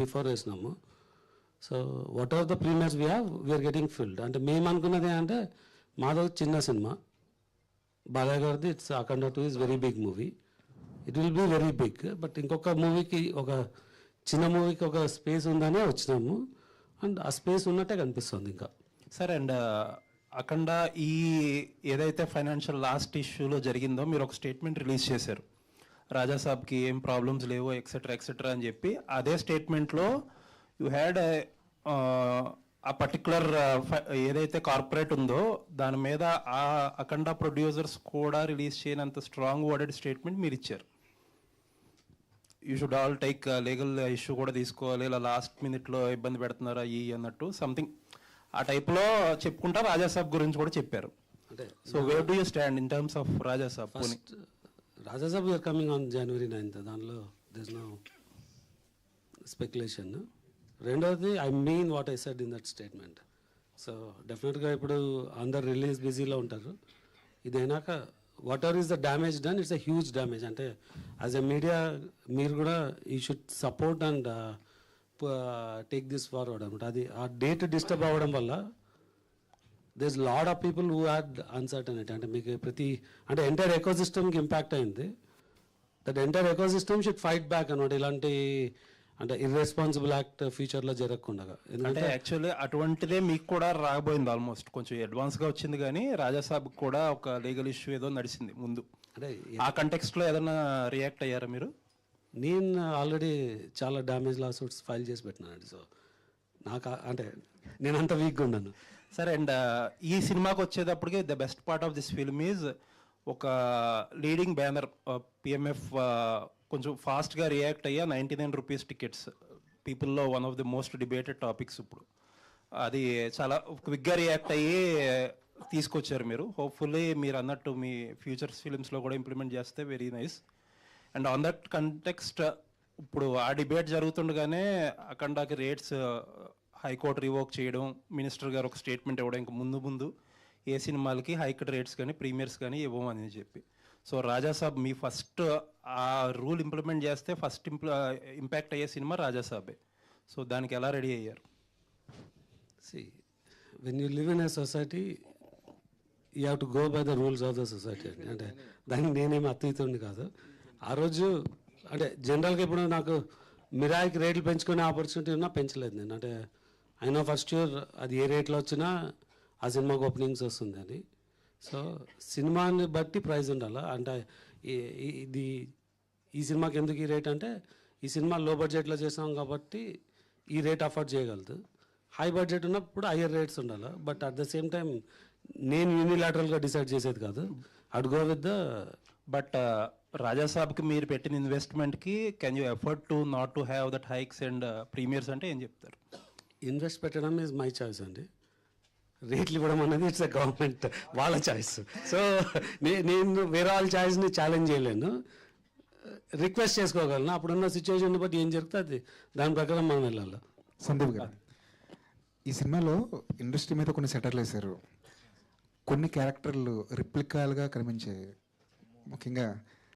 Before వేసినాము. So what are the premiers we're getting filled. అంటే మేము అనుకున్నది అంటే మాదో చిన్న సినిమా, బాలయ్య గారిది it's Akhanda 2 is very big movie, it will be very big. But ఇంకొక మూవీకి, ఒక చిన్న మూవీకి ఒక స్పేస్ ఉందనే వచ్చినాము, అండ్ ఆ స్పేస్ ఉన్నట్టే కనిపిస్తుంది ఇంకా. సరే. అండ్ అఖండ ఈ ఏదైతే ఫైనాన్షియల్ లాస్ట్ ఇష్యూలో జరిగిందో మీరు ఒక స్టేట్మెంట్ రిలీజ్ చేశారు, రాజాసాబ్కి ఏం ప్రాబ్లమ్స్ లేవు ఎక్సెట్రా ఎక్సెట్రా అని చెప్పి. అదే స్టేట్మెంట్లో యూ హ్యాడ్ ఆ పర్టికులర్ ఏదైతే కార్పొరేట్ ఉందో దాని మీద ఆ అఖండ ప్రొడ్యూసర్స్ కూడా రిలీజ్ చేయనంత స్ట్రాంగ్ వర్డెడ్ స్టేట్మెంట్ మీరు ఇచ్చారు. You should all take legal issue కూడా తీసుకోవాలి, ఇలా లాస్ట్ మినిట్లో ఇబ్బంది పెడుతున్నారా ఈ అన్నట్టు సంథింగ్ ఆ టైప్లో చెప్పుకుంటా రాజాసాబ్ గురించి కూడా చెప్పారు. అంటే so where do you stand in terms of Rajasaab? Rajasaab we're coming on January 9th, దానిలో దిస్ నో స్పెక్యులేషన్. రెండవది I mean what I said in that statement. So డెఫినెట్గా ఇప్పుడు అందరు రిలీజ్ బిజీలో ఉంటారు. ఇదైనాక whatever is the damage done, it's a huge damage. అంటే as a media మీరు కూడా you should support and take this forward అనమాట. అది ఆ డేట్ డిస్టర్బ్ అవ్వడం వల్ల there is lot of people who had uncertainty. అంటే మీకు అంటే ఎంటైర్ ఎకోసిస్టమ్కి ఇంపాక్ట్ అయింది. That entire ecosystem should fight back అనమాట, ఇలాంటి అంటే ఇర్రెస్పాన్సిబుల్ యాక్ట్ ఫ్యూచర్లో జరగకుండా. ఎందుకంటే యాక్చువల్లీ అటువంటిదే మీకు కూడా రాబోయింది, ఆల్మోస్ట్ కొంచెం అడ్వాన్స్గా వచ్చింది. కానీ రాజాసాబ్ కూడా ఒక లీగల్ ఇష్యూ ఏదో నడిచింది ముందు. అంటే ఆ కంటెక్స్ట్లో ఏదైనా రియాక్ట్ అయ్యారా మీరు? నేను ఆల్రెడీ చాలా డ్యామేజ్ లా సూట్స్ ఫైల్ చేసి పెట్టినానండి. సో నాకు అంటే నేను అంత వీక్గా ఉన్నాను. సరే. అండ్ ఈ సినిమాకి వచ్చేటప్పటికి the best part of this film is ఒక లీడింగ్ బ్యానర్ పిఎంఎఫ్ కొంచెం ఫాస్ట్గా రియాక్ట్ అయ్యా 99 రూపీస్ టికెట్స్ పీపుల్లో one of the most debated topics ఇప్పుడు. అది చాలా క్విక్గా రియాక్ట్ అయ్యి తీసుకొచ్చారు మీరు. హోప్ఫుల్లీ మీరు అన్నట్టు మీ ఫ్యూచర్స్ ఫిలిమ్స్లో కూడా ఇంప్లిమెంట్ చేస్తే very nice. And on that context ఇప్పుడు ఆ డిబేట్ జరుగుతుండగానే అఖండాకి రేట్స్ హైకోర్టు రివోక్ చేయడం, మినిస్టర్ గారు ఒక స్టేట్మెంట్ ఇవ్వడం, ఇంకా ముందు ఏ సినిమాలకి హైకోర్టు రేట్స్ కానీ ప్రీమియర్స్ కానీ ఇవ్వమని చెప్పి. సో రాజాసాబ్ మీ ఫస్ట్ ఆ రూల్ ఇంప్లిమెంట్ చేస్తే ఫస్ట్ ఇంపాక్ట్ అయ్యే సినిమా రాజాసాబే. సో దానికి ఎలా రెడీ అయ్యారు? See, when you live in a society, you have to go by the rules of the society. అంటే దానికి నేనేమి అతీతుడిని కాదు. ఆ రోజు అంటే జనరల్గా ఇప్పుడు నాకు మిరాయికి రేట్లు పెంచుకునే ఆపర్చునిటీ ఉన్నా పెంచలేదు నేను. అంటే అయినా ఫస్ట్ ఇయర్ అది ఏ రేట్లో వచ్చినా ఆ సినిమాకి ఓపెనింగ్స్ వస్తుంది అని. సో సినిమాని బట్టి ప్రైస్ ఉండాలి. అంటే ఇది ఈ సినిమాకి ఎందుకు ఈ రేట్ అంటే ఈ సినిమా లో బడ్జెట్లో చేసాం కాబట్టి ఈ రేట్ అఫోర్డ్ చేయగలదు. హై బడ్జెట్ ఉన్నప్పుడు హయ్యర్ రేట్స్ ఉండాలి. But at the same time నేను యూనిలాటరల్గా డిసైడ్ చేసేది కాదు. Ad go with the but రాజాసాబ్కి మీరు పెట్టిన ఇన్వెస్ట్మెంట్కి can you effort to not to have that hikes and premiers అంటే ఏం చెప్తారు? ఇన్వెస్ట్ పెట్టడం ఈజ్ మై చాయిస్ అండి. రేట్లు ఇవ్వడం అనేది ఇట్స్ ఎ గవర్నమెంట్ వాళ్ళ చాయిస్. సో నేను వేరే వాళ్ళ చాయిస్ని ఛాలెంజ్ చేయలేను, రిక్వెస్ట్ చేసుకోగలను. అప్పుడున్న సిచ్యువేషన్ బట్టి ఏం జరుగుతుంది దాని ప్రకారం మనం వెళ్ళాలి. సందీప్ గారు, ఈ సినిమాలో ఇండస్ట్రీ మీద కొన్ని సెటర్లు వేశారు. కొన్ని క్యారెక్టర్లు రిప్లికాలుగా కనిపించాయి. ముఖ్యంగా